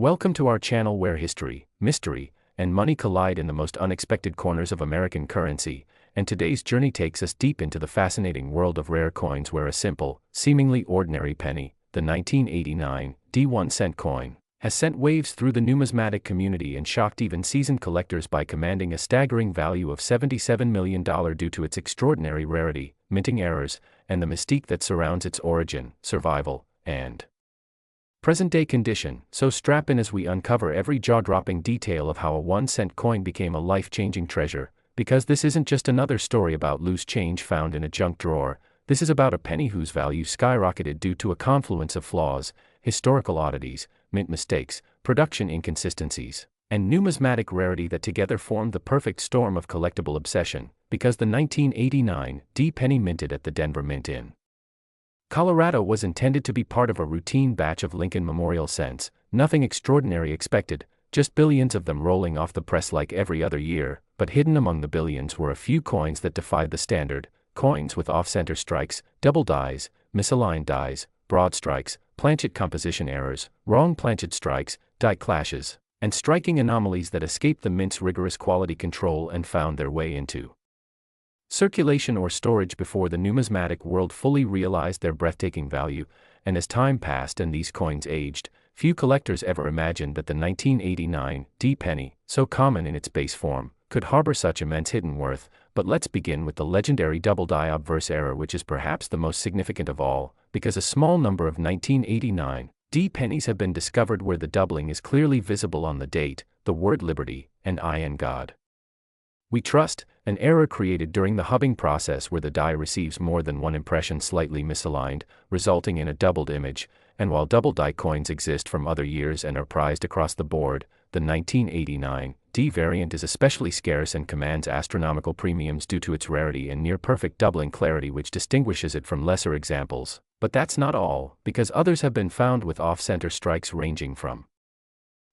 Welcome to our channel where history, mystery, and money collide in the most unexpected corners of American currency, and today's journey takes us deep into the fascinating world of rare coins where a simple, seemingly ordinary penny, the 1989 D1 cent coin, has sent waves through the numismatic community and shocked even seasoned collectors by commanding a staggering value of $77 million due to its extraordinary rarity, minting errors, and the mystique that surrounds its origin, survival, and present-day condition. So strap in as we uncover every jaw-dropping detail of how a 1-cent coin became a life-changing treasure, because this isn't just another story about loose change found in a junk drawer. This is about a penny whose value skyrocketed due to a confluence of flaws, historical oddities, mint mistakes, production inconsistencies, and numismatic rarity that together formed the perfect storm of collectible obsession, because the 1989 D penny minted at the Denver Mint in Colorado was intended to be part of a routine batch of Lincoln Memorial cents, nothing extraordinary expected, just billions of them rolling off the press like every other year, but hidden among the billions were a few coins that defied the standard, coins with off-center strikes, double dies, misaligned dies, broad strikes, planchet composition errors, wrong planchet strikes, die clashes, and striking anomalies that escaped the mint's rigorous quality control and found their way into circulation or storage before the numismatic world fully realized their breathtaking value. And as time passed and these coins aged, few collectors ever imagined that the 1989 D penny, so common in its base form, could harbor such immense hidden worth. But let's begin with the legendary double die obverse error, which is perhaps the most significant of all, because a small number of 1989 D pennies have been discovered where the doubling is clearly visible on the date, the word liberty, and I and God we trust, an error created during the hubbing process where the die receives more than one impression slightly misaligned, resulting in a doubled image. And while double die coins exist from other years and are prized across the board, the 1989 D variant is especially scarce and commands astronomical premiums due to its rarity and near-perfect doubling clarity, which distinguishes it from lesser examples. But that's not all, because others have been found with off-center strikes ranging from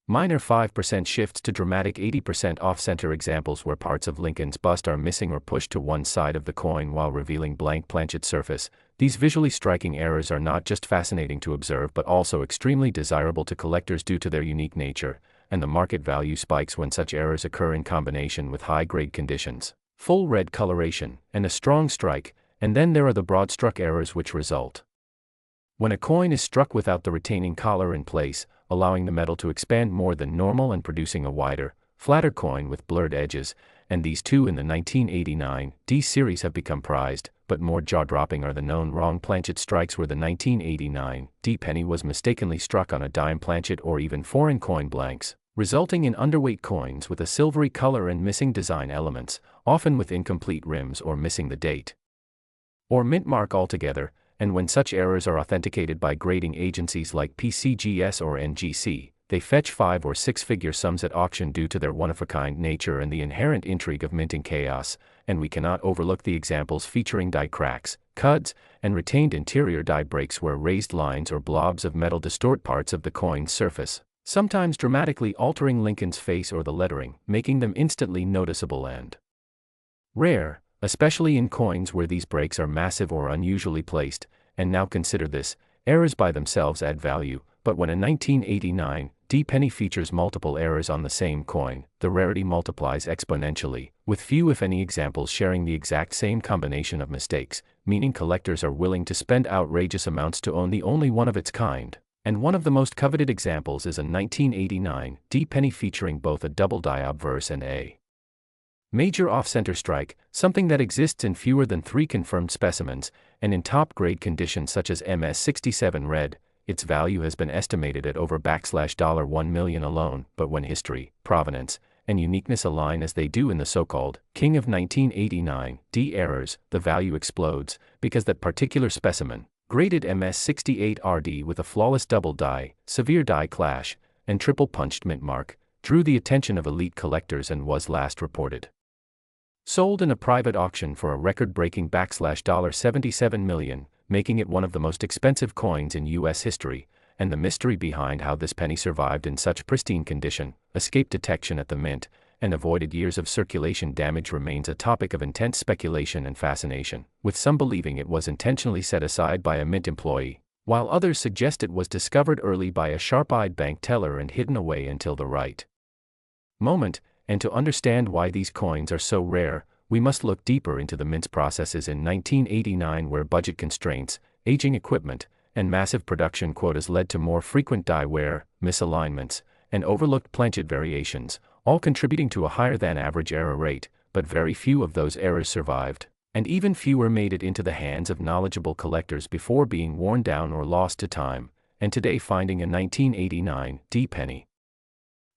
minor 5% shifts to dramatic 80% off-center examples where parts of Lincoln's bust are missing or pushed to one side of the coin while revealing blank planchet surface. These visually striking errors are not just fascinating to observe but also extremely desirable to collectors due to their unique nature, and the market value spikes when such errors occur in combination with high-grade conditions, full red coloration, and a strong strike. And then there are the broad-struck errors which result when a coin is struck without the retaining collar in place, allowing the metal to expand more than normal and producing a wider, flatter coin with blurred edges. And these two in the 1989 D series have become prized, but more jaw-dropping are the known wrong planchet strikes where the 1989 D penny was mistakenly struck on a dime planchet or even foreign coin blanks, resulting in underweight coins with a silvery color and missing design elements, often with incomplete rims or missing the date or mint mark altogether. And when such errors are authenticated by grading agencies like PCGS or NGC, they fetch 5 or 6-figure sums at auction due to their one-of-a-kind nature and the inherent intrigue of minting chaos. And we cannot overlook the examples featuring die cracks, cuds, and retained interior die breaks where raised lines or blobs of metal distort parts of the coin's surface, sometimes dramatically altering Lincoln's face or the lettering, making them instantly noticeable and rare, especially in coins where these breaks are massive or unusually placed. And now consider this, errors by themselves add value, but when a 1989 D penny features multiple errors on the same coin, the rarity multiplies exponentially, with few if any examples sharing the exact same combination of mistakes, meaning collectors are willing to spend outrageous amounts to own the only one of its kind. And one of the most coveted examples is a 1989 D penny featuring both a double die obverse and a major off-center strike, something that exists in fewer than 3 confirmed specimens, and in top-grade conditions such as MS67 red. Its value has been estimated at over $1 million alone. But when history, provenance, and uniqueness align as they do in the so-called King of 1989 D errors, the value explodes, because that particular specimen, graded MS68 RD with a flawless double die, severe die clash, and triple punched mint mark, drew the attention of elite collectors and was last reported sold in a private auction for a record-breaking $77 million, making it one of the most expensive coins in U.S. history. And the mystery behind how this penny survived in such pristine condition, escaped detection at the mint, and avoided years of circulation damage remains a topic of intense speculation and fascination, with some believing it was intentionally set aside by a mint employee, while others suggest it was discovered early by a sharp-eyed bank teller and hidden away until the right moment. And to understand why these coins are so rare, we must look deeper into the mint's processes in 1989, where budget constraints, aging equipment, and massive production quotas led to more frequent die wear, misalignments, and overlooked planchet variations, all contributing to a higher-than-average error rate. But very few of those errors survived, and even fewer made it into the hands of knowledgeable collectors before being worn down or lost to time. And today, finding a 1989 D penny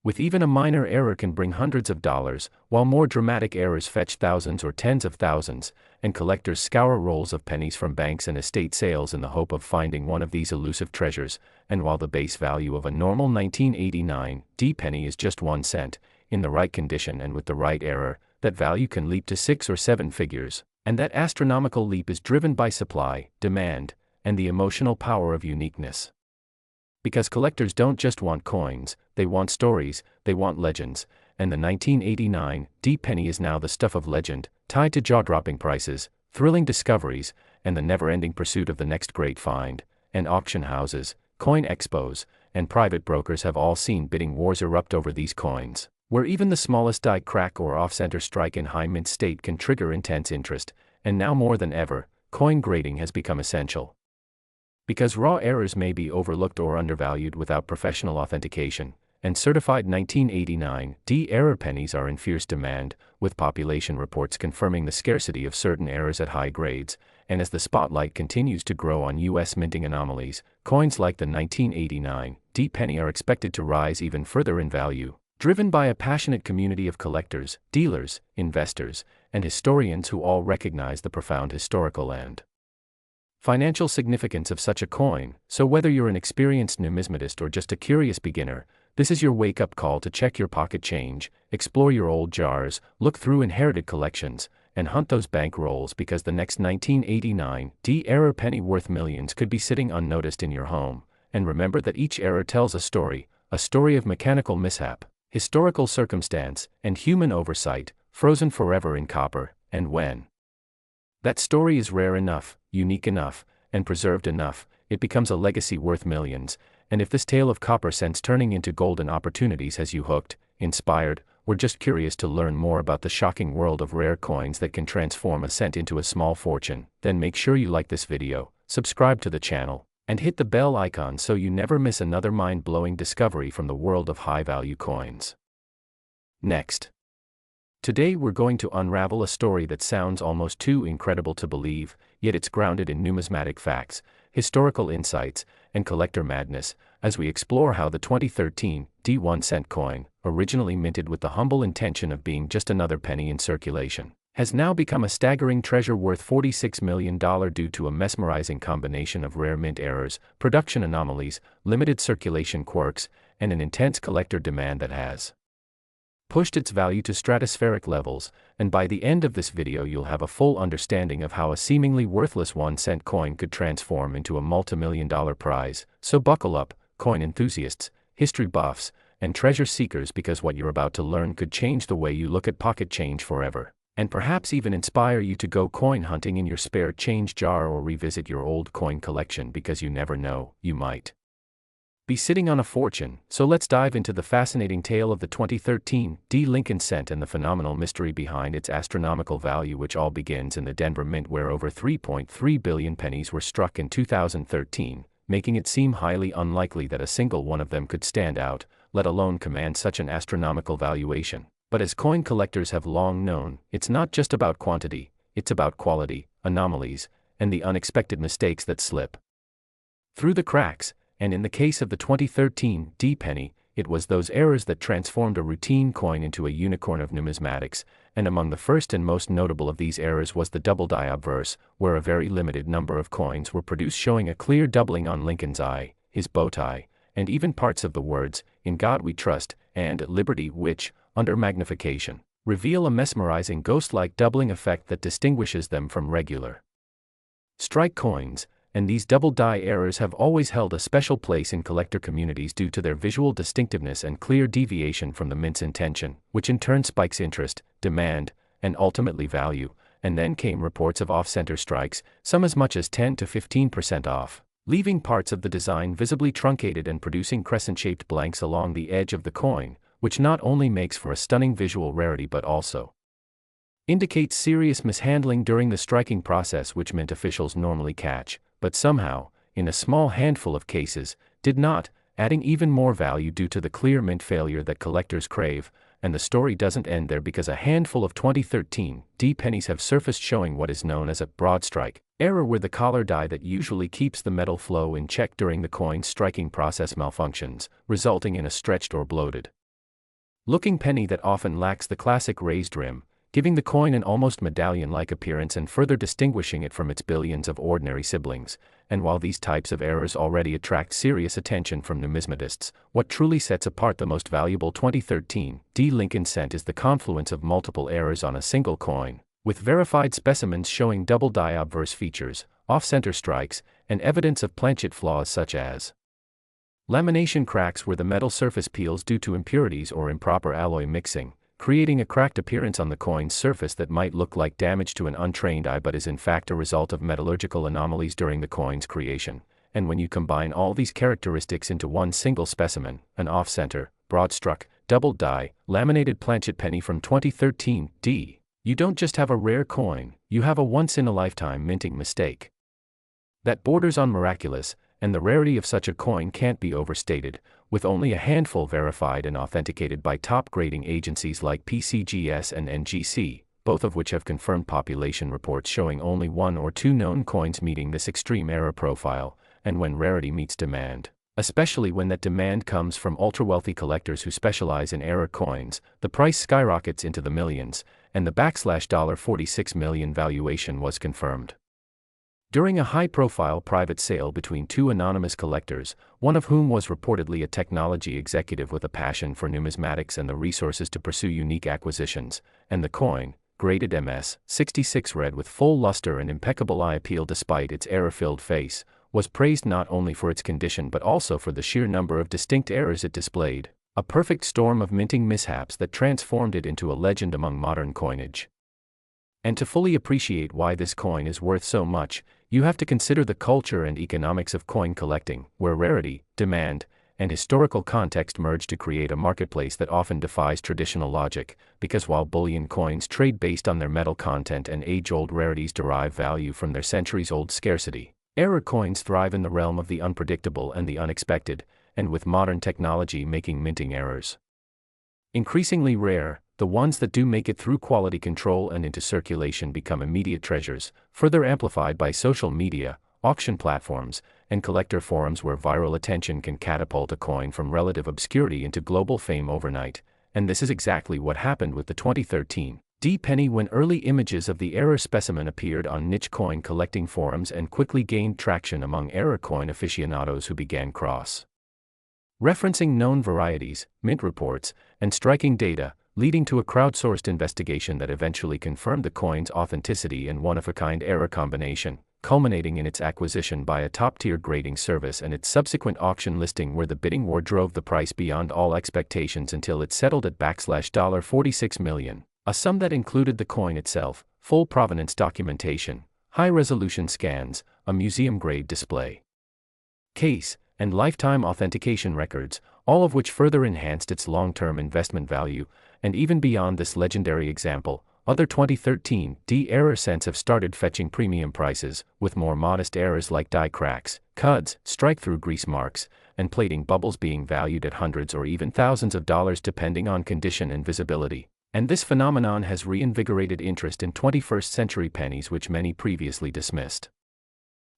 with even a minor error can bring hundreds of dollars, while more dramatic errors fetch thousands or tens of thousands, and collectors scour rolls of pennies from banks and estate sales in the hope of finding one of these elusive treasures. And while the base value of a normal 1989 D penny is just 1 cent, in the right condition and with the right error, that value can leap to 6 or 7 figures, and that astronomical leap is driven by supply, demand, and the emotional power of uniqueness. Because collectors don't just want coins, they want stories, they want legends, and the 1989 D penny is now the stuff of legend, tied to jaw-dropping prices, thrilling discoveries, and the never-ending pursuit of the next great find. And auction houses, coin expos, and private brokers have all seen bidding wars erupt over these coins, where even the smallest die crack or off-center strike in high mint state can trigger intense interest. And now more than ever, coin grading has become essential. Because raw errors may be overlooked or undervalued without professional authentication, and certified 1989 D error pennies are in fierce demand, with population reports confirming the scarcity of certain errors at high grades. And as the spotlight continues to grow on U.S. minting anomalies, coins like the 1989 D penny are expected to rise even further in value, driven by a passionate community of collectors, dealers, investors, and historians who all recognize the profound historical and financial significance of such a coin. So whether you're an experienced numismatist or just a curious beginner, this is your wake-up call to check your pocket change, explore your old jars, look through inherited collections, and hunt those bank rolls, because the next 1989 D error penny worth millions could be sitting unnoticed in your home. And remember that each error tells a story of mechanical mishap, historical circumstance, and human oversight, frozen forever in copper. And when that story is rare enough, unique enough, and preserved enough, it becomes a legacy worth millions. And if this tale of copper cents turning into golden opportunities has you hooked, inspired, or just curious to learn more about the shocking world of rare coins that can transform a cent into a small fortune, then make sure you like this video, subscribe to the channel, and hit the bell icon so you never miss another mind-blowing discovery from the world of high-value coins. Next. Today we're going to unravel a story that sounds almost too incredible to believe, yet it's grounded in numismatic facts, historical insights, and collector madness, as we explore how the 2013 D 1 cent coin, originally minted with the humble intention of being just another penny in circulation, has now become a staggering treasure worth $46 million due to a mesmerizing combination of rare mint errors, production anomalies, limited circulation quirks, and an intense collector demand that has pushed its value to stratospheric levels. And by the end of this video you'll have a full understanding of how a seemingly worthless 1 cent coin could transform into a multi-million-dollar prize. So buckle up, coin enthusiasts, history buffs, and treasure seekers, because what you're about to learn could change the way you look at pocket change forever, and perhaps even inspire you to go coin hunting in your spare change jar or revisit your old coin collection, because you never know, you might be sitting on a fortune. So let's dive into the fascinating tale of the 2013 D Lincoln cent and the phenomenal mystery behind its astronomical value, which all begins in the Denver Mint, where over 3.3 billion pennies were struck in 2013, making it seem highly unlikely that a single one of them could stand out, let alone command such an astronomical valuation. But as coin collectors have long known, it's not just about quantity, it's about quality, anomalies, and the unexpected mistakes that slip through the cracks. And in the case of the 2013 D penny, it was those errors that transformed a routine coin into a unicorn of numismatics. And among the first and most notable of these errors was the double die obverse, where a very limited number of coins were produced showing a clear doubling on Lincoln's eye, his bow tie, and even parts of the words, "In God We Trust," and "Liberty," which, under magnification, reveal a mesmerizing ghost-like doubling effect that distinguishes them from regular strike coins. And these double die errors have always held a special place in collector communities due to their visual distinctiveness and clear deviation from the mint's intention, which in turn spikes interest, demand, and ultimately value. And then came reports of off-center strikes, some as much as 10 to 15% off, leaving parts of the design visibly truncated and producing crescent-shaped blanks along the edge of the coin, which not only makes for a stunning visual rarity but also indicates serious mishandling during the striking process, which mint officials normally catch, but somehow, in a small handful of cases, did not, adding even more value due to the clear mint failure that collectors crave. And the story doesn't end there, because a handful of 2013 D pennies have surfaced showing what is known as a broad strike error, where the collar die that usually keeps the metal flow in check during the coin's striking process malfunctions, resulting in a stretched or bloated looking penny that often lacks the classic raised rim, giving the coin an almost medallion-like appearance and further distinguishing it from its billions of ordinary siblings. And while these types of errors already attract serious attention from numismatists, what truly sets apart the most valuable 2013 D Lincoln cent is the confluence of multiple errors on a single coin, with verified specimens showing double die obverse features, off-center strikes, and evidence of planchet flaws such as lamination cracks where the metal surface peels due to impurities or improper alloy mixing, creating a cracked appearance on the coin's surface that might look like damage to an untrained eye but is in fact a result of metallurgical anomalies during the coin's creation. And when you combine all these characteristics into one single specimen, an off-center, broad-struck, double-die, laminated planchet penny from 2013 D, you don't just have a rare coin, you have a once-in-a-lifetime minting mistake that borders on miraculous. And the rarity of such a coin can't be overstated, with only a handful verified and authenticated by top grading agencies like PCGS and NGC, both of which have confirmed population reports showing only 1 or 2 known coins meeting this extreme error profile. And when rarity meets demand, especially when that demand comes from ultra-wealthy collectors who specialize in error coins, the price skyrockets into the millions, and the $46 million valuation was confirmed. During a high-profile private sale between 2 anonymous collectors, one of whom was reportedly a technology executive with a passion for numismatics and the resources to pursue unique acquisitions, and the coin, graded MS-66 red with full luster and impeccable eye appeal despite its error-filled face, was praised not only for its condition but also for the sheer number of distinct errors it displayed, a perfect storm of minting mishaps that transformed it into a legend among modern coinage. And to fully appreciate why this coin is worth so much, you have to consider the culture and economics of coin collecting, where rarity, demand, and historical context merge to create a marketplace that often defies traditional logic, because while bullion coins trade based on their metal content and age-old rarities derive value from their centuries-old scarcity, error coins thrive in the realm of the unpredictable and the unexpected, and with modern technology making minting errors increasingly rare, the ones that do make it through quality control and into circulation become immediate treasures, further amplified by social media, auction platforms, and collector forums where viral attention can catapult a coin from relative obscurity into global fame overnight. And this is exactly what happened with the 2013 D penny when early images of the error specimen appeared on niche coin collecting forums and quickly gained traction among error coin aficionados who began cross-referencing known varieties, mint reports, and striking data, leading to a crowdsourced investigation that eventually confirmed the coin's authenticity and one-of-a-kind error combination, culminating in its acquisition by a top-tier grading service and its subsequent auction listing where the bidding war drove the price beyond all expectations until it settled at $46 million, a sum that included the coin itself, full provenance documentation, high-resolution scans, a museum-grade display case, and lifetime authentication records, all of which further enhanced its long-term investment value. And even beyond this legendary example, other 2013 D error cents have started fetching premium prices, with more modest errors like die cracks, cuds, strike-through grease marks, and plating bubbles being valued at hundreds or even thousands of dollars depending on condition and visibility. And this phenomenon has reinvigorated interest in 21st century pennies which many previously dismissed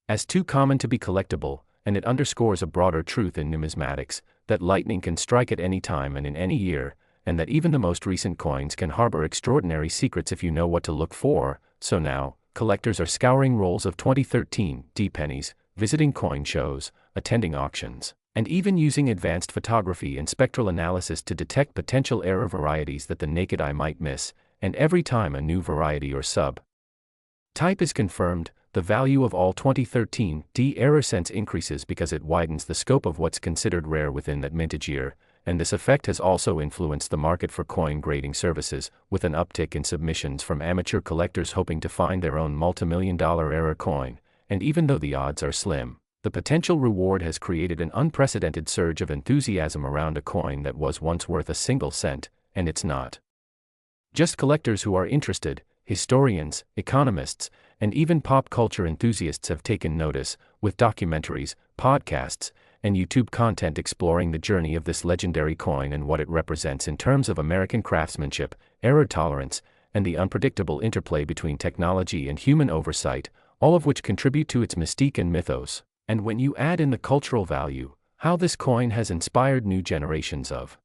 as too common to be collectible, and it underscores a broader truth in numismatics, that lightning can strike at any time and in any year, and that even the most recent coins can harbor extraordinary secrets if you know what to look for. So now, collectors are scouring rolls of 2013 D pennies, visiting coin shows, attending auctions, and even using advanced photography and spectral analysis to detect potential error varieties that the naked eye might miss. And every time a new variety or sub-type is confirmed, the value of all 2013 D error cents increases because it widens the scope of what's considered rare within that mintage year. And this effect has also influenced the market for coin grading services, with an uptick in submissions from amateur collectors hoping to find their own multimillion-dollar error coin. And even though the odds are slim, The potential reward has created an unprecedented surge of enthusiasm around a coin that was once worth a single cent, and it's not just collectors who are interested. Historians, economists, and even pop culture enthusiasts have taken notice, with documentaries, podcasts, and YouTube content exploring the journey of this legendary coin and what it represents in terms of American craftsmanship, error tolerance, and the unpredictable interplay between technology and human oversight, all of which contribute to its mystique and mythos. And when you add in the cultural value, how this coin has inspired new generations of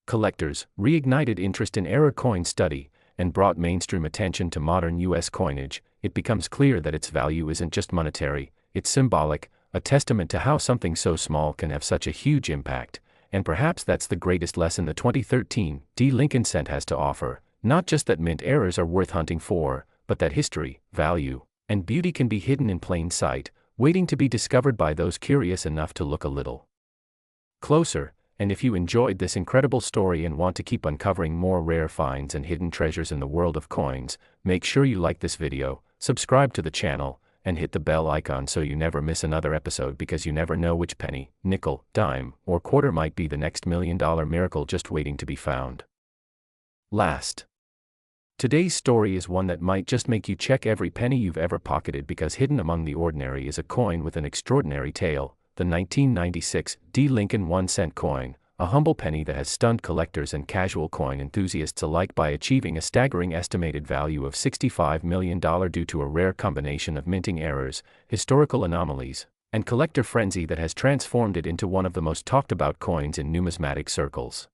collectors, reignited interest in error coin study, and brought mainstream attention to modern U.S. coinage, it becomes clear that its value isn't just monetary, it's symbolic, a testament to how something so small can have such a huge impact. And perhaps that's the greatest lesson the 2013 D. Lincoln cent has to offer, not just that mint errors are worth hunting for, but that history, value, and beauty can be hidden in plain sight, waiting to be discovered by those curious enough to look a little closer. And if you enjoyed this incredible story and want to keep uncovering more rare finds and hidden treasures in the world of coins, make sure you like this video, subscribe to the channel, and hit the bell icon so you never miss another episode, because you never know which penny, nickel, dime, or quarter might be the next $1 million miracle just waiting to be found. Last. Today's story is one that might just make you check every penny you've ever pocketed, because hidden among the ordinary is a coin with an extraordinary tale, the 1996 D. Lincoln 1-cent coin, a humble penny that has stunned collectors and casual coin enthusiasts alike by achieving a staggering estimated value of $65 million due to a rare combination of minting errors, historical anomalies, and collector frenzy that has transformed it into one of the most talked about coins in numismatic circles.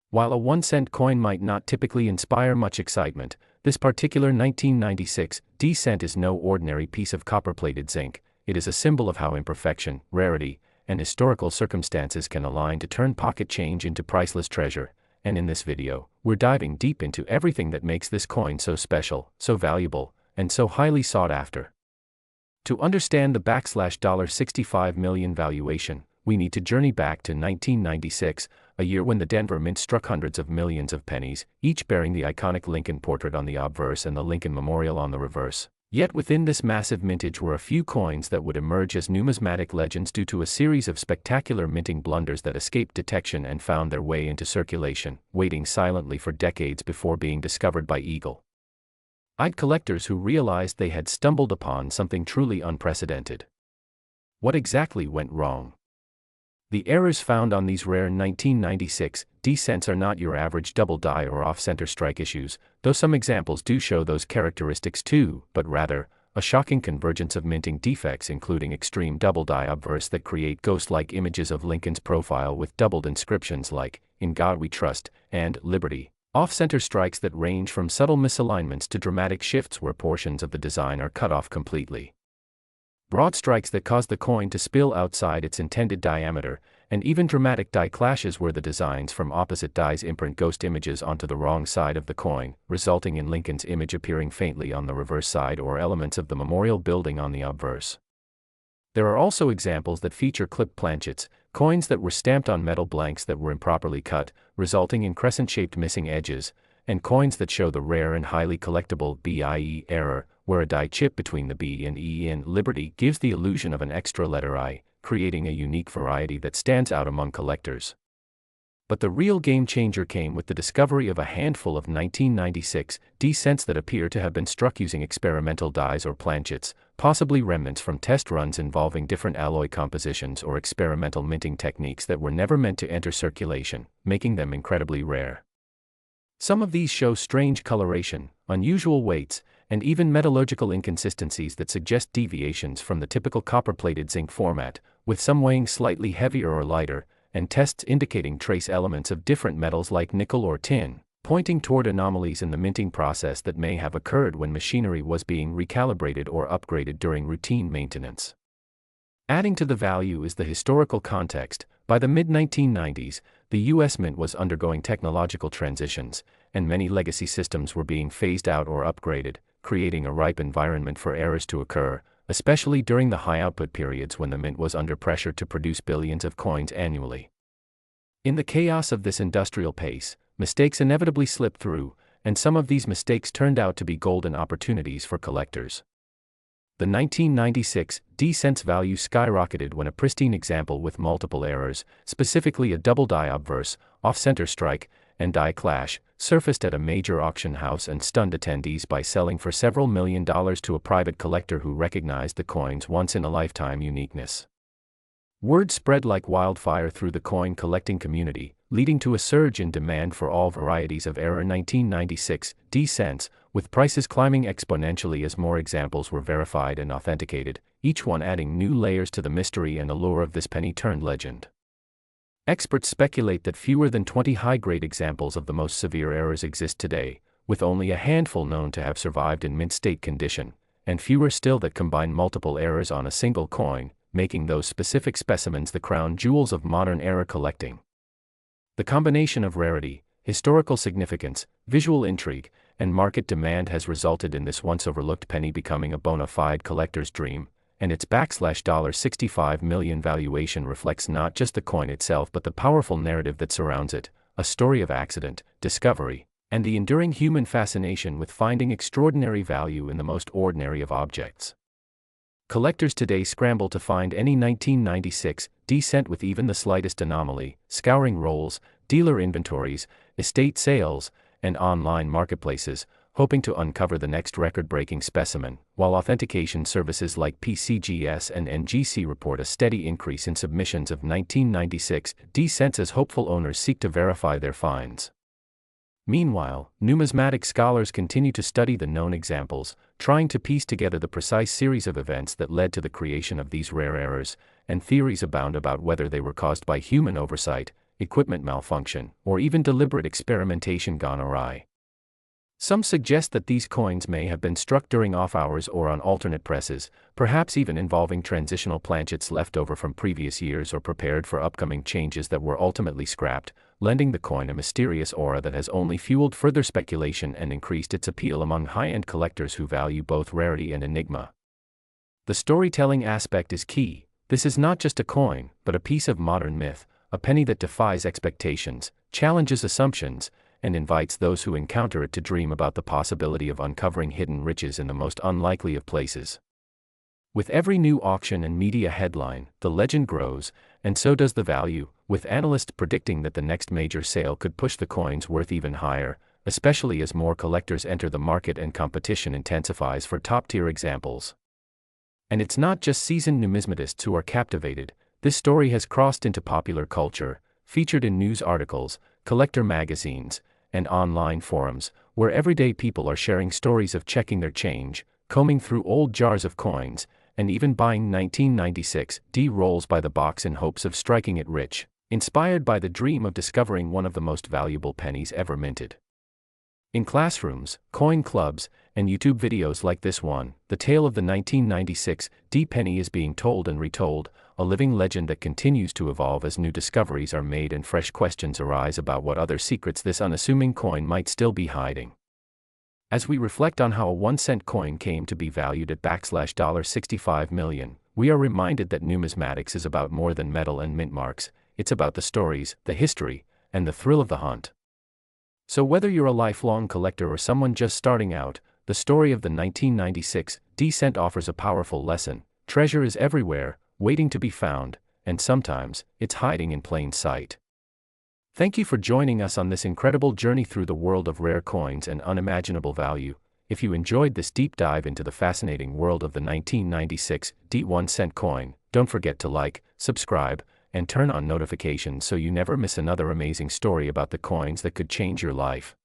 While a 1-cent coin might not typically inspire much excitement, this particular 1996 D cent is no ordinary piece of copper-plated zinc. It is a symbol of how imperfection, rarity, and historical circumstances can align to turn pocket change into priceless treasure. And in this video, we're diving deep into everything that makes this coin so special, so valuable, and so highly sought after. To understand the $65 million valuation, we need to journey back to 1996, a year when the Denver Mint struck hundreds of millions of pennies, each bearing the iconic Lincoln portrait on the obverse and the Lincoln Memorial on the reverse. Yet within this massive mintage were a few coins that would emerge as numismatic legends due to a series of spectacular minting blunders that escaped detection and found their way into circulation, waiting silently for decades before being discovered by eagle-eyed collectors who realized they had stumbled upon something truly unprecedented. What exactly went wrong? The errors found on these rare 1996 D cents are not your average double die or off-center strike issues, though some examples do show those characteristics too, but rather, a shocking convergence of minting defects, including extreme double die obverse that create ghost-like images of Lincoln's profile with doubled inscriptions like, "In God We Trust," and "Liberty." Off-center strikes that range from subtle misalignments to dramatic shifts where portions of the design are cut off completely. Broad strikes that cause the coin to spill outside its intended diameter, and even dramatic die clashes where the designs from opposite dies imprint ghost images onto the wrong side of the coin, resulting in Lincoln's image appearing faintly on the reverse side or elements of the memorial building on the obverse. There are also examples that feature clipped planchets, coins that were stamped on metal blanks that were improperly cut, resulting in crescent-shaped missing edges, and coins that show the rare and highly collectible BIE error, where a die chip between the B and E in Liberty gives the illusion of an extra letter I, creating a unique variety that stands out among collectors. But the real game changer came with the discovery of a handful of 1996 D cents that appear to have been struck using experimental dies or planchets, possibly remnants from test runs involving different alloy compositions or experimental minting techniques that were never meant to enter circulation, making them incredibly rare. Some of these show strange coloration, unusual weights, and even metallurgical inconsistencies that suggest deviations from the typical copper-plated zinc format, with some weighing slightly heavier or lighter, and tests indicating trace elements of different metals like nickel or tin, pointing toward anomalies in the minting process that may have occurred when machinery was being recalibrated or upgraded during routine maintenance. Adding to the value is the historical context. By the mid-1990s, the U.S. Mint was undergoing technological transitions, and many legacy systems were being phased out or upgraded, creating a ripe environment for errors to occur, especially during the high-output periods when the Mint was under pressure to produce billions of coins annually. In the chaos of this industrial pace, mistakes inevitably slipped through, and some of these mistakes turned out to be golden opportunities for collectors. The 1996 D-cents value skyrocketed when a pristine example with multiple errors, specifically a double die obverse, off-center strike, and die clash, surfaced at a major auction house and stunned attendees by selling for several $1 million to a private collector who recognized the coin's once-in-a-lifetime uniqueness. Word spread like wildfire through the coin collecting community, leading to a surge in demand for all varieties of error 1996 D-cents, with prices climbing exponentially as more examples were verified and authenticated, each one adding new layers to the mystery and allure of this penny-turned legend. Experts speculate that fewer than 20 high-grade examples of the most severe errors exist today, with only a handful known to have survived in mint-state condition, and fewer still that combine multiple errors on a single coin, making those specific specimens the crown jewels of modern error collecting. The combination of rarity, historical significance, visual intrigue, and market demand has resulted in this once-overlooked penny becoming a bona fide collector's dream, and its $65 million valuation reflects not just the coin itself but the powerful narrative that surrounds it, a story of accident, discovery, and the enduring human fascination with finding extraordinary value in the most ordinary of objects. Collectors today scramble to find any 1996 D-cent with even the slightest anomaly, scouring rolls, dealer inventories, estate sales, and online marketplaces, hoping to uncover the next record-breaking specimen, while authentication services like PCGS and NGC report a steady increase in submissions of 1996 D-cents as hopeful owners seek to verify their finds. Meanwhile, numismatic scholars continue to study the known examples, trying to piece together the precise series of events that led to the creation of these rare errors, and theories abound about whether they were caused by human oversight, equipment malfunction, or even deliberate experimentation gone awry. Some suggest that these coins may have been struck during off hours or on alternate presses, perhaps even involving transitional planchets left over from previous years or prepared for upcoming changes that were ultimately scrapped, lending the coin a mysterious aura that has only fueled further speculation and increased its appeal among high-end collectors who value both rarity and enigma. The storytelling aspect is key. This is not just a coin, but a piece of modern myth, a penny that defies expectations, challenges assumptions, and invites those who encounter it to dream about the possibility of uncovering hidden riches in the most unlikely of places. With every new auction and media headline, the legend grows, and so does the value, with analysts predicting that the next major sale could push the coin's worth even higher, especially as more collectors enter the market and competition intensifies for top-tier examples. And it's not just seasoned numismatists who are captivated. This story has crossed into popular culture, featured in news articles, collector magazines, and online forums, where everyday people are sharing stories of checking their change, combing through old jars of coins, and even buying 1996 D rolls by the box in hopes of striking it rich, inspired by the dream of discovering one of the most valuable pennies ever minted. In classrooms, coin clubs, and YouTube videos like this one, the tale of the 1996 D penny is being told and retold, a living legend that continues to evolve as new discoveries are made and fresh questions arise about what other secrets this unassuming coin might still be hiding. As we reflect on how a 1-cent coin came to be valued at $65 million, we are reminded that numismatics is about more than metal and mint marks. It's about the stories, the history, and the thrill of the hunt. So whether you're a lifelong collector or someone just starting out, the story of the 1996 D-cent offers a powerful lesson. Treasure is everywhere, waiting to be found, and sometimes, it's hiding in plain sight. Thank you for joining us on this incredible journey through the world of rare coins and unimaginable value. If you enjoyed this deep dive into the fascinating world of the 1996 D 1-cent coin, don't forget to like, subscribe, and turn on notifications so you never miss another amazing story about the coins that could change your life.